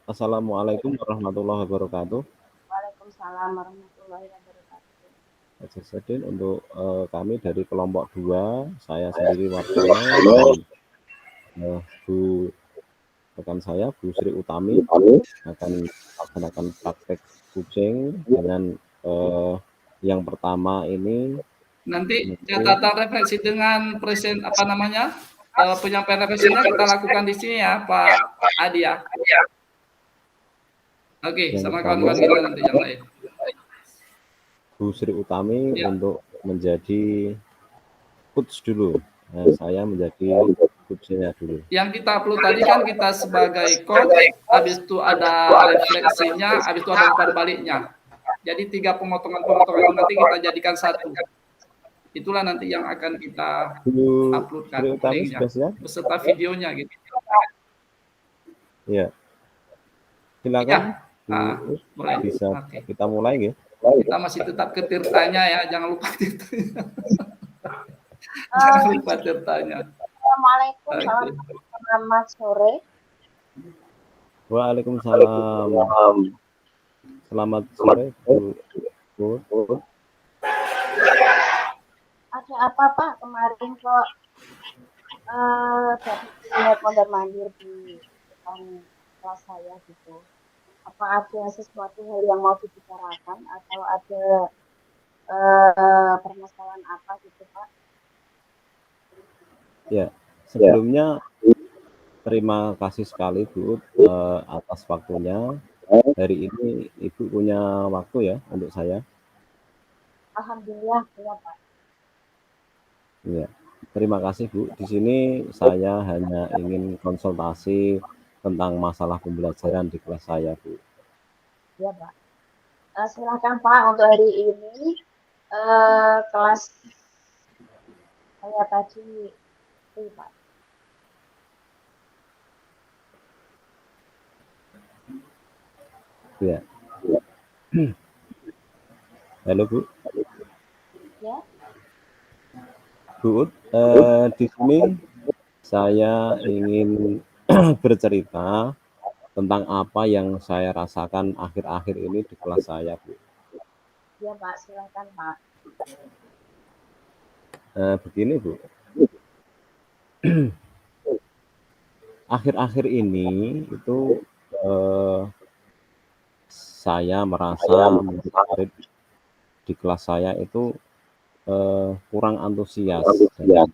Assalamualaikum warahmatullahi wabarakatuh. Waalaikumsalam warahmatullahi wabarakatuh. Jadi untuk kami dari kelompok 2, saya sendiri warganet dan Bu rekan saya Bu Sri Utami akan melaksanakan praktek kucing dengan yang pertama ini Nanti yaitu catatan referensi dengan penyampaian referensinya kita lakukan di sini ya Pak Adi ya. Oke, yang sama pertama kawan-kawan kita nanti yang lain. Bu Sri Utami Ya. untuk menjadi coach dulu. Saya menjadi coachnya dulu. Yang kita upload tadi kan kita sebagai coach, habis itu ada refleksinya, habis itu ada umpan baliknya. Jadi 3 pemotongan-pemotongan itu nanti kita jadikan satu. Itulah nanti yang akan kita Bu uploadkan Sri Utami linknya sudah siap? beserta videonya gitu. Ya. Silakan Ya. Bu, Boleh. bisa Oke. kita mulai ya. Kita masih tetap ke tirtanya ya, jangan lupa tirtanya. Jangan lupa tirtanya. Assalamualaikum, Oke. selamat sore. Waalaikumsalam. Selamat sore Bu. Ada apa Pak kemarin kok dari mondar mandir di depan kelas saya gitu? Apa ada sesuatu hal yang mau dibicarakan atau ada permasalahan apa gitu Pak? Ya, sebelumnya terima kasih sekali Bu atas waktunya. Hari ini Ibu punya waktu ya untuk saya. Alhamdulillah ya Pak. Ya, terima kasih Bu. Di sini saya hanya ingin konsultasi tentang masalah pembelajaran di kelas saya Bu. Ya Pak. Silakan Pak untuk hari ini kelas saya tadi Pak. Ya. Halo Bu. Ya. Bu, di sini saya ingin bercerita tentang apa yang saya rasakan akhir-akhir ini di kelas saya, Bu. Ya Pak, silakan Pak. Begini Bu, akhir-akhir ini itu saya merasa murid di kelas saya itu kurang antusias dalam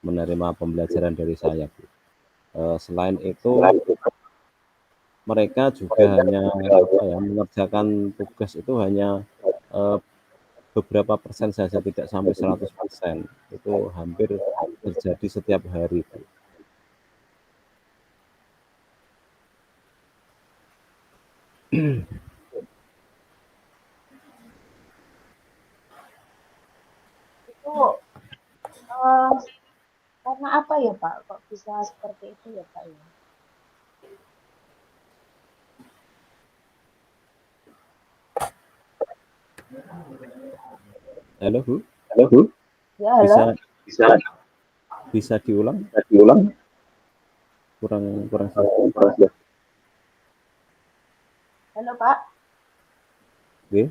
menerima pembelajaran dari saya, Bu. Selain itu mereka juga hanya mengerjakan tugas itu hanya beberapa persen saja, tidak sampai 100%. Itu hampir terjadi setiap hari, Bu. Itu karena apa ya Pak? Kok bisa seperti itu ya Pak ya? Halo Bu, Ya, halo. bisa diulang? Kurang Halo Pak.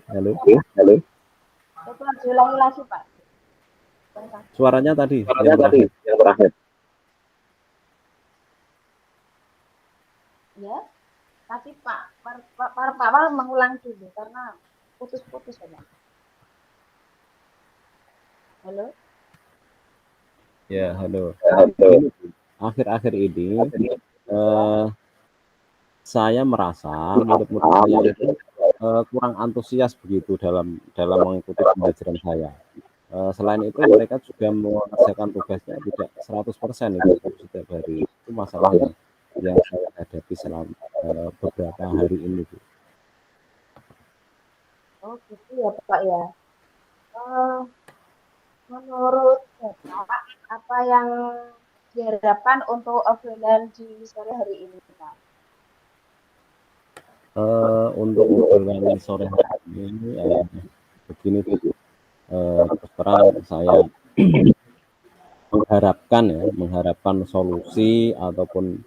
halo. Itu harus diulangi lagi Pak. Suaranya tadi yang terakhir. Ya, tapi Pak mengulang dulu karena putus-putus ya Pak. Halo. Ya, halo. Akhir-akhir ini saya merasa murid-murid saya itu kurang antusias begitu dalam mengikuti pembelajaran saya. Selain itu mereka juga mengerjakan tugasnya tidak 100% itu setiap hari. Itu masalah yang saya hadapi selama beberapa hari ini, Bu. Oh gitu ya Pak ya. Menurut Bapak, apa yang diharapkan untuk obrolan di sore hari ini Pak? Untuk obrolan sore hari ini begini, terus terang saya mengharapkan solusi ataupun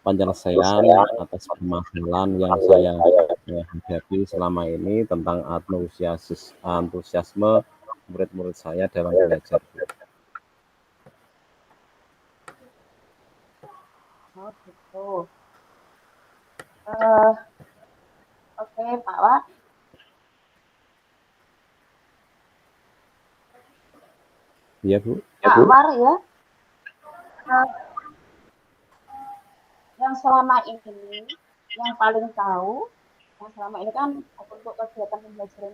penyelesaian atas permasalahan yang saya hadapi selama ini tentang antusiasme murid-murid saya dalam belajar. Oh gitu. Oke, Pak Wak. Iya, Bu. Pak War ya. Yang selama ini, yang paling tahu, yang selama ini kan untuk kegiatan pembelajaran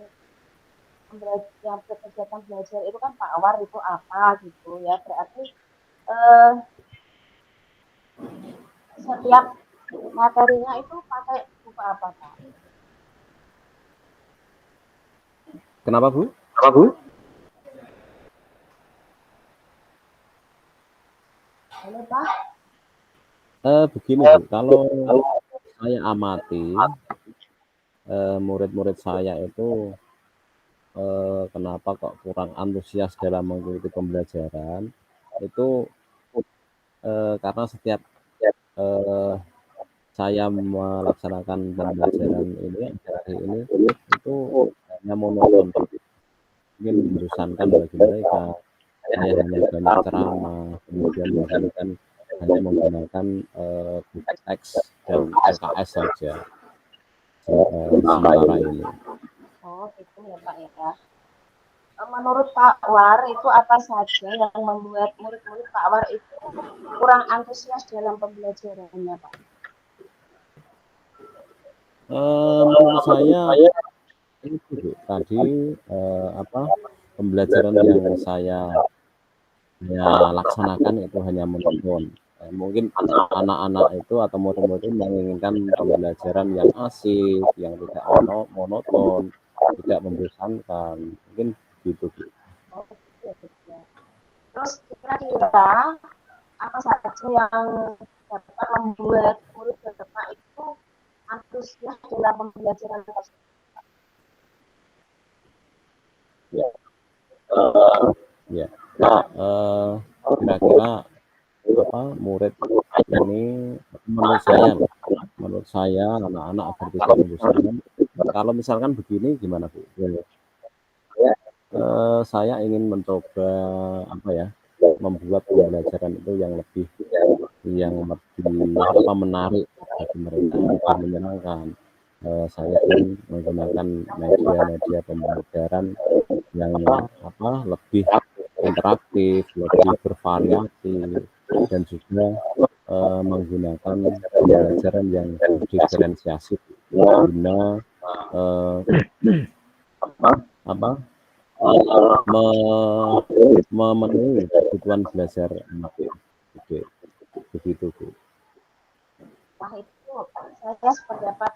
yang kegiatan belajar itu kan Pak War itu apa gitu ya, berarti setiap materinya itu pakai buku apa Pak? Kenapa Bu? Halo Pak. Begini Bu, kalau saya amati murid-murid saya itu kenapa kok kurang antusias dalam mengikuti pembelajaran itu karena setiap saya melaksanakan pembelajaran ini itu hanya monoton, mungkin membosankan bagi mereka. Saya hanya banyak ceramah, kemudian hanya menggunakan buku teks dan LKS saja sementara ini. Oh gitu ya Pak ya. Menurut Pak War itu apa saja yang membuat murid-murid Pak War itu kurang antusias dalam pembelajarannya Pak? Menurut saya itu tadi pembelajaran yang saya laksanakan itu hanya monoton. Mungkin anak-anak itu atau murid-murid menginginkan pembelajaran yang asik, yang tidak monoton, tidak membosankan. Mungkin gitu. Oh, ya. Terus kira-kira apa saja yang dapat membuat murid Bapak itu antusias dalam pembelajaran tersebut? Ya. Kira-kira murid ini menurut saya anak-anak agar tidak membosankan. Kalau misalkan begini gimana Bu? Saya ingin mencoba membuat pembelajaran itu yang lebih menarik bagi mereka, lebih menyenangkan. Saya ingin menggunakan media pembelajaran yang lebih interaktif, lebih bervariasi, dan juga menggunakan pembelajaran yang diferensiasi guna memenuhi kebutuhan belajar anak. Begitu Bu. Wah itu saya sependapat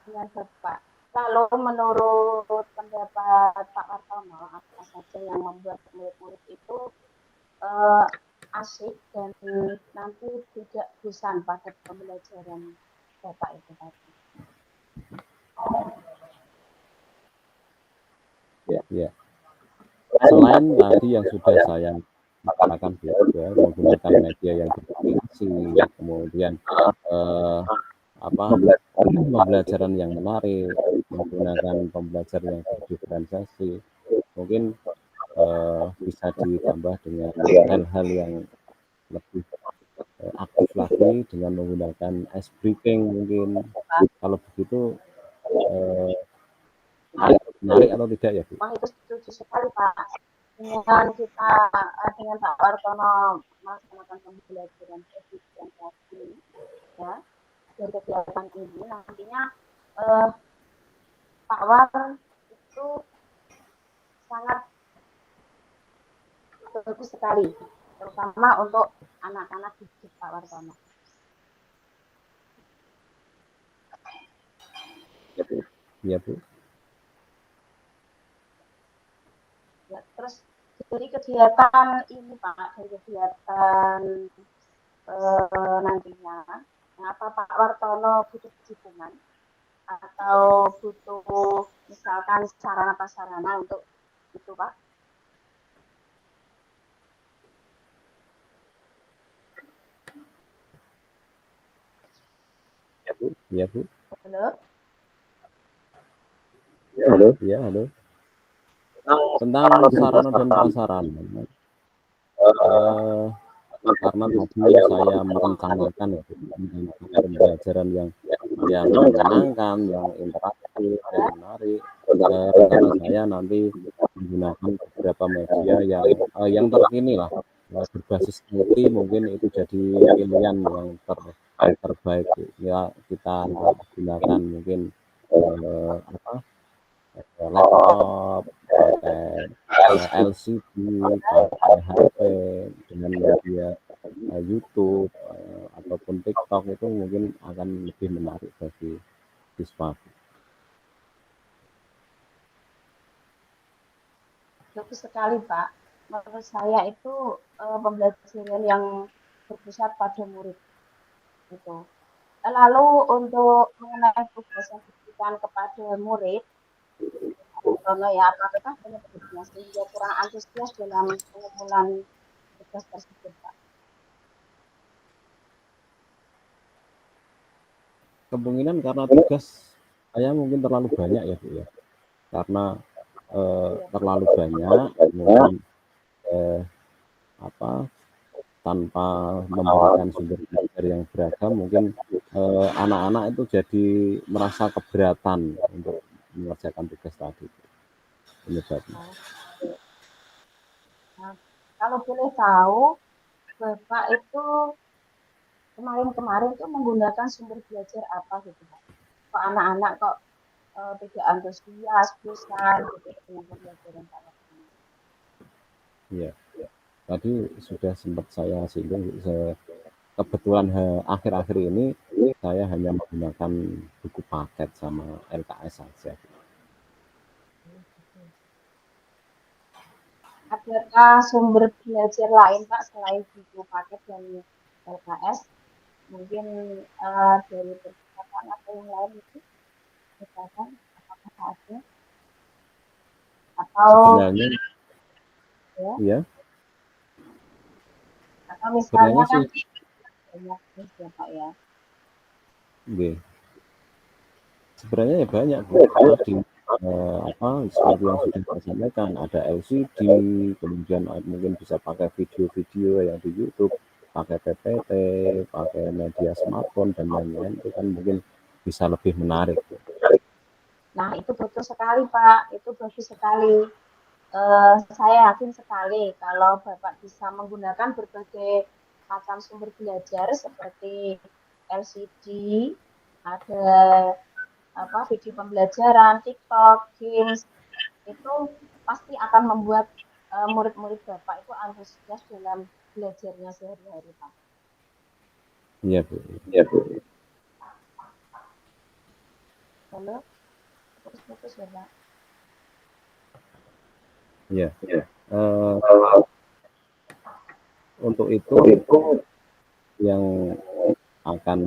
dengan Bapak. Lalu menurut pendapat Pak Wartono, apa saja yang membuat murid-murid itu asik dan nanti tidak bosan pada pembelajaran Bapak itu tadi? Ya. Selain tadi yang sudah saya katakan juga menggunakan media yang bervariasi, kemudian pembelajaran yang menarik, menggunakan pembelajaran yang berdiferensiasi, mungkin bisa ditambah dengan hal-hal yang lebih aktif lagi dengan menggunakan ice breaking mungkin. Kalau begitu menarik atau tidak ya Bu? Wah itu setuju sekali Pak. Dengan Pak Wartono melaksanakan pembelajaran diferensiasi ya dari kegiatan ini nantinya Pak War itu sangat bagus sekali, terutama untuk anak-anak didik Pak Wartono. Iya Bu. Ya, terus dari kegiatan ini Pak, dari kegiatan nantinya, apa Pak Wartono butuh dukungan atau butuh misalkan sarana prasarana untuk itu Pak? Ya Bu. Halo. Ya halo. Tentang sarana dan prasarana. Karena tadi saya merencanakan ya, pembelajaran yang menyenangkan, yang interaktif, yang menarik. Rencana saya nanti menggunakan beberapa media yang terkini lah, berbasis IT, mungkin itu jadi pilihan yang terbaik ya. Kita gunakan mungkin laptop, pakai LCD, pakai HP dengan media YouTube ataupun TikTok, itu mungkin akan lebih menarik bagi siswa. Bagus sekali Pak. Menurut saya itu pembelajaran yang berpusat pada murid itu. Lalu untuk mengenai tugas yang diberikan kepada murid, ya apakah benar-benar sehingga kurang antusias dalam pengumpulan tugas tersebut Pak? Kemungkinan karena tugas saya mungkin terlalu banyak ya Bu ya, karena terlalu banyak, mungkin tanpa memberikan sumber belajar yang beragam, mungkin anak-anak itu jadi merasa keberatan untuk mengerjakan tugas tadi. Penyebabnya. Nah, kalau boleh tahu, Bapak itu kemarin-kemarin tuh menggunakan sumber belajar apa gitu Pak? Kok anak-anak kok tidak antusias, bosan gitu dengan pembelajaran Pak? Iya, tadi sudah sempat saya singgung. Kebetulan akhir-akhir ini saya hanya menggunakan buku paket sama LKS saja. Adakah sumber belajar lain Pak selain buku paket dan LKS? Mungkin dari perpustakaan atau yang lain itu, misalkan apakah ada? Atau Sebenarnya, ya, atau misalnya kan sih, banyak ya Pak ya. okay. Sebenarnya ya banyak Bu. Tadi seperti yang sudah saya sampaikan, ada LCD, kemudian mungkin bisa pakai video-video yang di YouTube, pakai PPT, pakai media smartphone dan lain-lain, itu kan mungkin bisa lebih menarik. Nah itu betul sekali Pak, itu bagus sekali. Saya yakin sekali kalau Bapak bisa menggunakan berbagai macam sumber belajar seperti LCD, ada video pembelajaran, TikTok, games, itu pasti akan membuat murid-murid Bapak itu antusias dalam belajarnya sehari-hari Pak. Iya Bu. Halo, putus-putus ya Pak. Iya. Untuk itu yang akan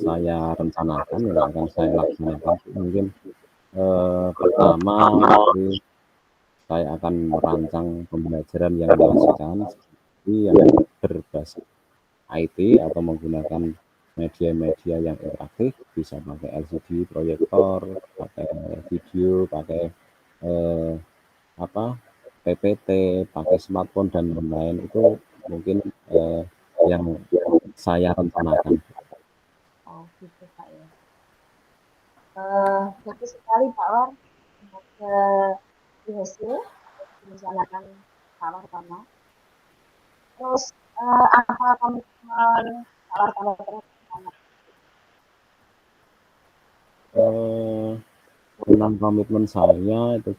saya rencanakan, yang akan saya laksanakan, mungkin pertama saya akan merancang pembelajaran yang mengasihkan, seperti yang berbasis IT atau menggunakan media-media yang interaktif, bisa pakai LCD, proyektor, pakai video, pakai PPT, pakai smartphone dan lain-lain. Itu mungkin yang saya rencanakan. Oh gitu Pak ya. Bagus sekali Pak War. Semoga berhasil direncanakan Pak War pertama. Terus apa komitmen Pak War terus? Tentang komitmen saya itu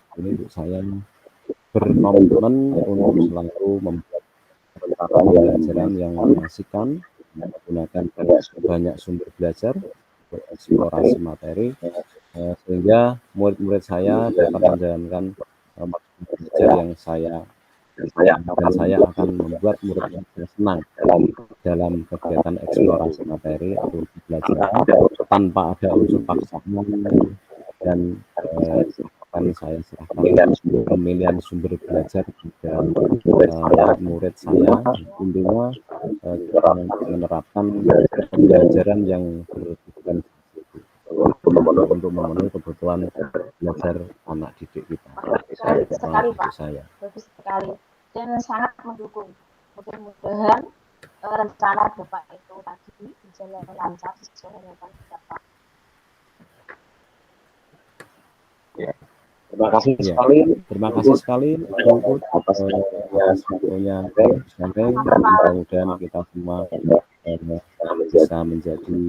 saya berkomitmen untuk selalu membuat pembelajaran yang mengasihkan, menggunakan banyak sumber belajar untuk eksplorasi materi, sehingga murid-murid saya dapat menjalankan belajar yang saya akan membuat murid saya senang dalam kegiatan eksplorasi materi atau belajar tanpa ada unsur paksaan, dan akan saya serahkan pemilihan sumber belajar kepada murid saya. Intinya kita menerapkan pembelajaran yang bertujuan untuk memenuhi kebutuhan belajar anak didik kita. Bagus sekali Pak, saya. bagus sekali dan sangat mendukung. Mudah-mudahan rencana Bapak itu tadi berjalan lancar sesuai harapan Bapak. Ya. Terima kasih sekali. Terima kasih sekali untuk atas waktunya sharing. Mudah-mudahan kita semua bisa menjadi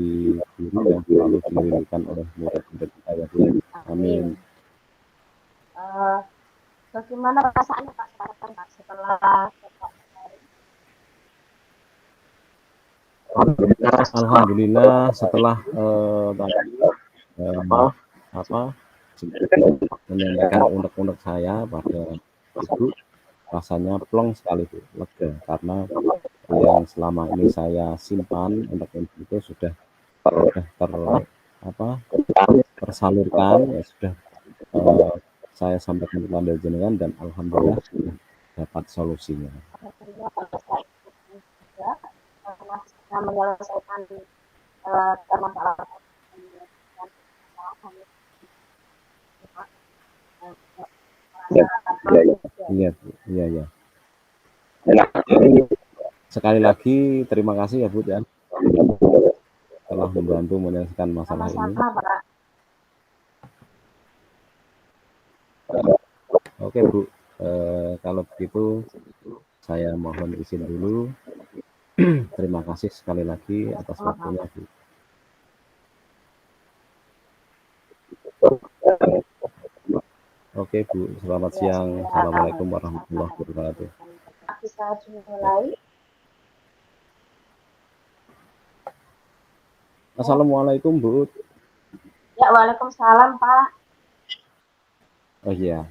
guru yang selalu dirindukan oleh murid-murid kita ya Bu. Amin. Bagaimana perasaannya Pak sekarang Pak setelah Alhamdulillah setelah menyampaikan unek-unek saya pada Ibu, rasanya plong sekali Bu, lega karena yang selama ini saya simpan unek-unek itu sudah tersalurkan, ya sudah saya sampaikan kepada jenengan dan alhamdulillah sudah dapat solusinya. karena menyelesaikan masalah Iya. Sekali lagi terima kasih ya Bu ya telah membantu menyelesaikan masalah ini. Pak. Oke Bu, kalau begitu saya mohon izin dulu. Terima kasih sekali lagi atas waktunya Bu. Oke Bu, selamat siang. Assalamualaikum warahmatullahi wabarakatuh. Bisa dimulai. Assalamualaikum Bu. Ya, waalaikumsalam Pak. Oh iya,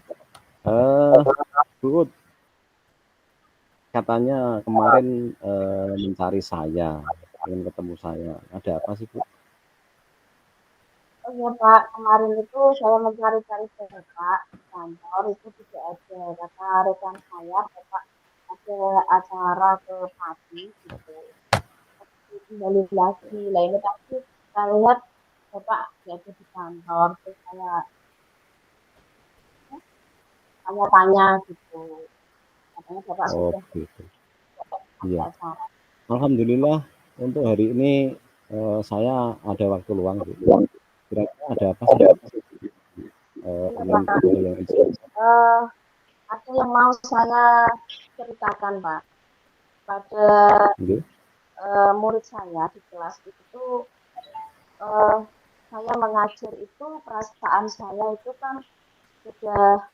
Bu, katanya kemarin mencari saya, ingin ketemu saya. Ada apa sih Bu? Oh iya Pak, kemarin itu saya mencari-cari Bapak di kantor itu tidak ada. Kata rekan saya, Bapak ada acara ke Pati gitu. Kembali lagi, lah ini tapi saya lihat Bapak tidak ada di kantor, terus saya tanya-tanya gitu. Katanya Bapak sudah gitu. Iya. Alhamdulillah untuk hari ini saya ada waktu luang Bu. Kira-kira ada apa sih? Ada yang mau saya ceritakan Pak. Pada murid saya di kelas itu saya mengajar itu perasaan saya itu kan sudah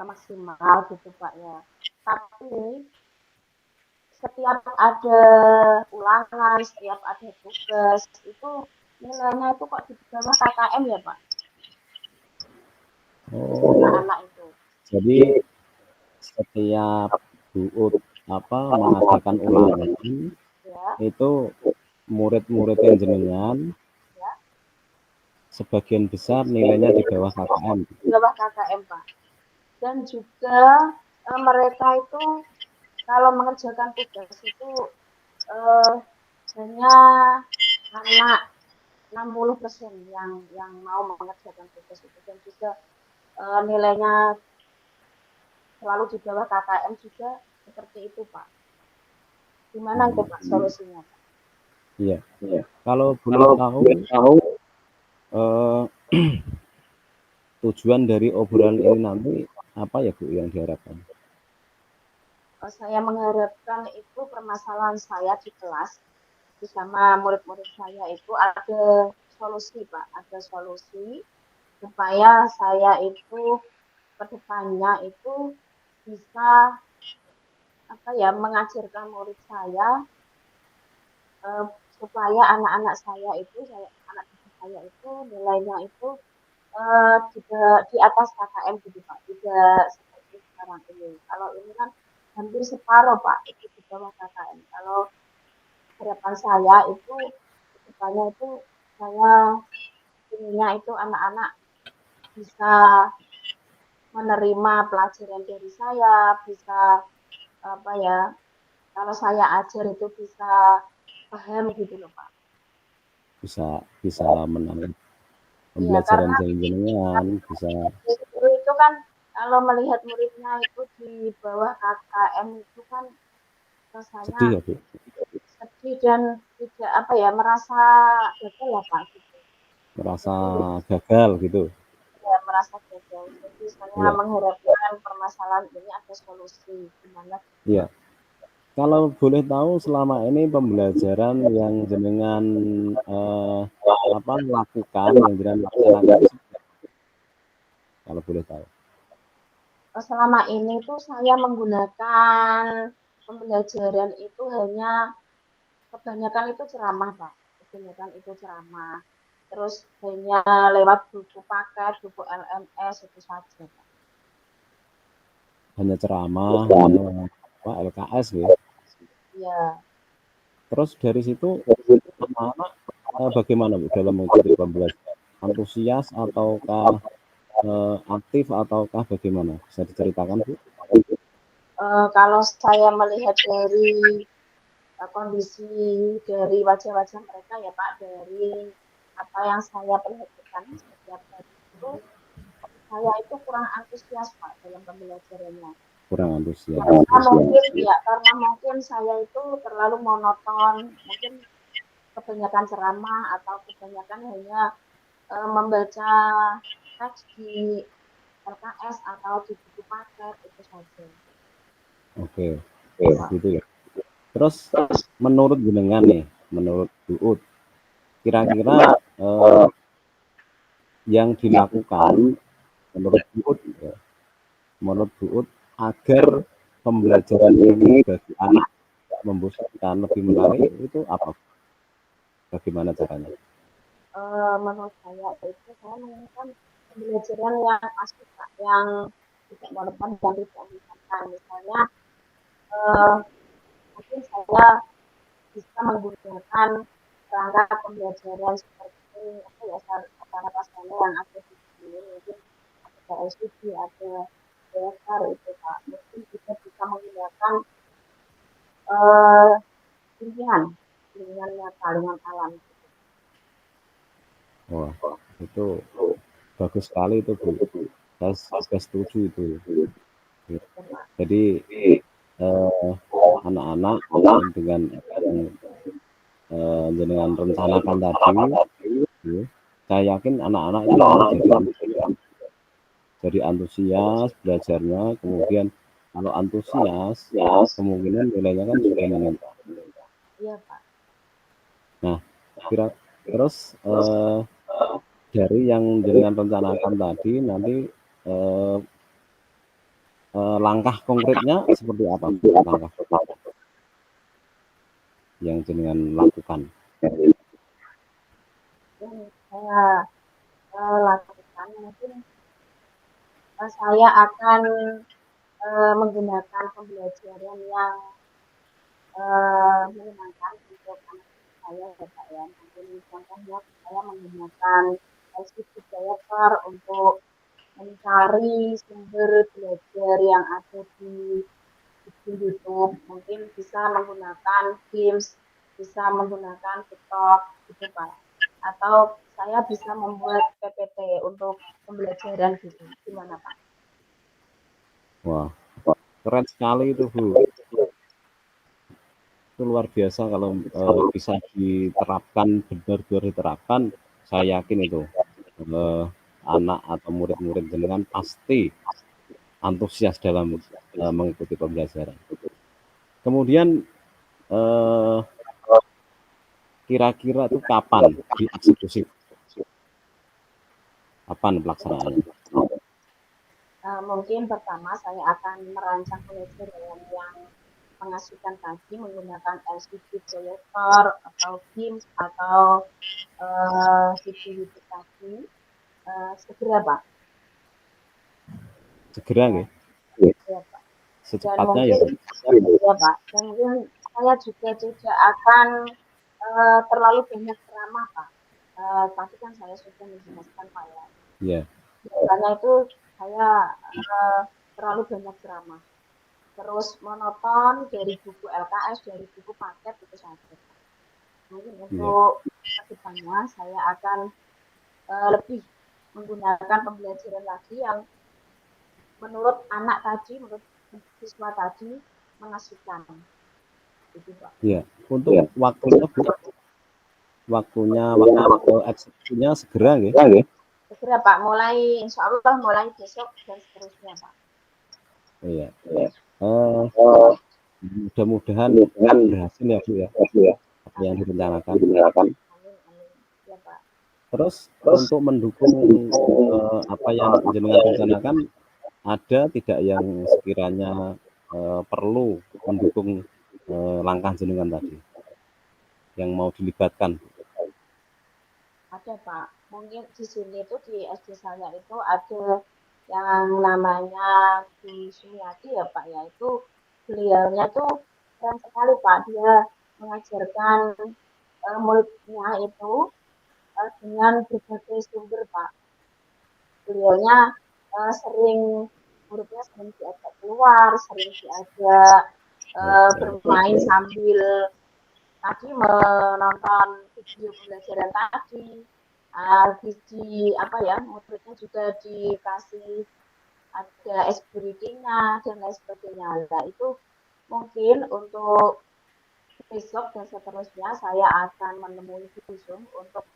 maksimal gitu Pak ya. Tapi setiap ada ulangan, setiap ada tugas itu nilainya itu kok di bawah KKM ya Pak? Anak-anak itu. Jadi setiap Bu mengadakan ulangan ya. Itu murid-murid yang jenengan ya. Sebagian besar nilainya di bawah KKM. Di bawah KKM Pak. Dan juga mereka itu kalau mengerjakan tugas itu hanya anak 60% yang mau mengerjakan tugas itu dan juga nilainya selalu di bawah KKM juga seperti itu Pak. Gimana itu Pak solusinya Pak? Iya. Kalau boleh tahu tujuan dari obrolan ini nanti apa ya Bu yang diharapkan? Saya mengharapkan itu permasalahan saya di kelas bersama murid-murid saya itu ada solusi Pak, ada solusi supaya saya itu kedepannya itu bisa mengajarkan murid saya supaya anak-anak saya itu anak saya itu nilainya itu di atas KKM gitu Pak, tidak seperti sekarang ini. Kalau ini kan hampir separuh Pak itu di bawah KKM. Kalau harapan saya itu kedepannya itu saya inginnya itu anak-anak bisa menerima pelajaran dari saya, bisa kalau saya ajar itu bisa paham gitu loh Pak. Bisa menangkap pembelajaran karena jenengan bisa guru itu kan kalau melihat muridnya itu di bawah KKM itu kan rasanya sedih ya Bu, sedih dan tidak apa ya merasa gagal ya Pak gitu. merasa Jadi gagal gitu. ya merasa gagal. Jadi saya Iya, mengharapkan permasalahan ini ada solusi gimana. iya. Kalau boleh tahu selama ini pembelajaran yang jenengan lakukan, yang jenengan laksanakan itu kalau boleh tahu. Selama ini tuh saya menggunakan pembelajaran itu hanya kebanyakan itu ceramah Pak. Kebanyakan itu ceramah. Terus hanya lewat buku paket, buku LMS itu saja Pak. Hanya ceramah, hanya LKS ya. Ya, Terus dari situ anak-anak bagaimana Bu dalam mengikuti pembelajaran? Antusias ataukah aktif ataukah bagaimana? Bisa diceritakan Bu? kalau saya melihat dari kondisi dari wajah-wajah mereka ya Pak, dari apa yang saya perhatikan setiap hari itu, saya itu kurang antusias Pak dalam pembelajarannya. Kurang antusias. Karena mungkin saya itu terlalu monoton, mungkin kebanyakan ceramah atau kebanyakan hanya membaca teks di LKS atau di buku paket itu saja. Oke, gitu ya. Terus menurut jenengan nih, menurut Bu Ut, kira-kira yang dilakukan menurut Bu Ut, ya, menurut Bu Ut agar pembelajaran ini bagi anak tidak membosankan, lebih menarik itu apa? Bagaimana caranya? Menurut saya itu saya menginginkan pembelajaran yang asik Pak, yang tidak monoton dan tidak membosankan. Misalnya mungkin saya bisa menggunakan perangkat pembelajaran seperti apa ya sarana prasarana yang ada di sini mungkin ada LCD, ada dasar itu Pak. Mungkin kita bisa menggunakan uh, bimbingan nyata dengan alam. Wah, itu bagus sekali itu Bu. Saya setuju itu. Jadi anak-anak dengan dengan rencanakan tadi, ya, saya yakin anak-anak itu jadi antusias belajarnya, kemudian kalau antusias, kemungkinan nilainya kan sudah meningkat. Iya Pak. Nah, terus dari yang dengan rencanakan tadi nanti langkah konkretnya seperti apa? Langkah yang jenengan lakukan? Yang saya lakukan mungkin saya akan menggunakan pembelajaran yang menyenangkan untuk anak saya ya Pak ya. Mungkin contohnya saya menggunakan LCD Player untuk mencari sumber belajar yang ada di YouTube. Mungkin bisa menggunakan Teams, bisa menggunakan TikTok gitu Pak. Atau saya bisa membuat PPT untuk pembelajaran gitu. Gimana Pak? Wah, keren sekali itu Bu. Itu luar biasa kalau bisa diterapkan, benar-benar diterapkan, saya yakin itu anak atau murid-murid jenengan pasti antusias dalam mengikuti pembelajaran. Kemudian kira-kira itu kapan dieksekusi? Kapan pelaksanaannya? Mungkin pertama saya akan merancang pembelajaran yang mengasihkan tadi menggunakan LCD proyektor atau Teams atau video YouTube tadi segera Pak. Segera nggih? Ya Pak. Dan Secepatnya mungkin ya. ya Pak. Dan mungkin saya juga tidak akan terlalu banyak ceramah Pak. Tapi kan saya sudah menjelaskan Pak ya. Iya. Biasanya itu saya terlalu banyak ceramah. Terus monoton dari buku LKS, dari buku paket itu saja. Mungkin untuk kedepannya saya akan lebih menggunakan pembelajaran lagi yang menurut anak tadi, menurut siswa tadi mengasihkan. Gitu, Pak. Iya, untuk waktunya Bu, waktu eksekusinya segera nggih? Segera Pak, mulai insya Allah mulai besok dan seterusnya Pak. Iya. Mudah-mudahan berhasil ya Bu ya, apa yang direncanakan. Amin, amin. Ya Pak. Terus untuk mendukung apa yang jenengan rencanakan, ada tidak yang sekiranya perlu mendukung langkah jenengan tadi yang mau dilibatkan? Ada Pak, mungkin di sini tuh di SD saya itu ada yang namanya Bu Sumiati ya Pak ya, itu beliaunya tuh keren sekali Pak, dia mengajarkan muridnya itu dengan berbagai sumber Pak. Beliaunya sering muridnya sering diajak keluar, sering diajak bermain sambil tadi menonton video pembelajaran tadi. Muridnya juga dikasih ada SB reading-nya dan lain sebagainya. Nah, itu mungkin untuk besok dan seterusnya saya akan menemui Bu Sum untuk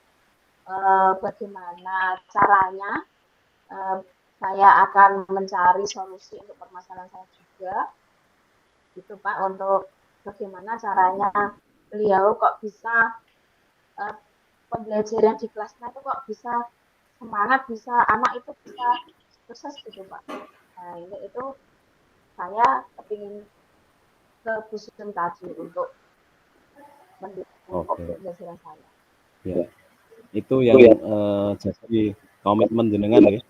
bagaimana caranya saya akan mencari solusi untuk permasalahan saya juga. Gitu Pak, untuk bagaimana caranya beliau kok bisa pembelajaran di kelasnya itu kok bisa semangat, bisa anak itu bisa sukses gitu Pak. Nah ini itu saya kepingin ke Bu Sum tadi untuk mendukung pembelajaran saya. Ya, itu yang jadi komitmen jenengan ya.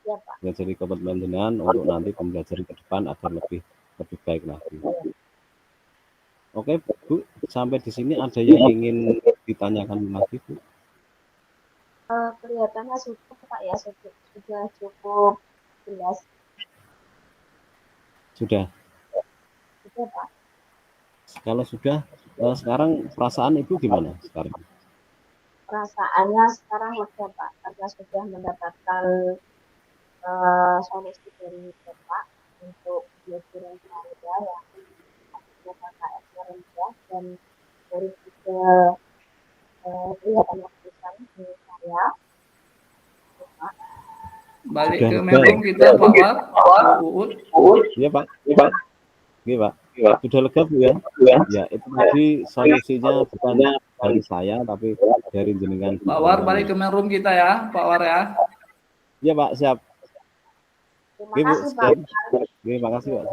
Ya Pak. Yang jadi komitmen jenengan untuk nanti pembelajaran ke depan agar lebih baik lagi. Oke Bu, sampai di sini ada yang ingin ditanyakan lagi Bu? Kelihatannya cukup Pak ya, sudah cukup jelas. Sudah. Sudah Pak. Kalau sudah, sekarang perasaan Ibu gimana sekarang? Perasaannya sekarang lega Pak, karena sudah mendapatkan solusi dari Bapak untuk pembelajaran saya yang KKN rendah dan dari juga kelihatan keputusan di saya. Balik ke Menrum kita Pak Uut. Iya Pak. Iya Pak. Sudah lega Bu ya? Ya itu tadi solusinya bukan dari saya tapi dari jenengan. Pak War balik ke Menrum kita ya Pak War ya. Iya Pak, siap. Terima kasih Pak. Terima kasih Pak.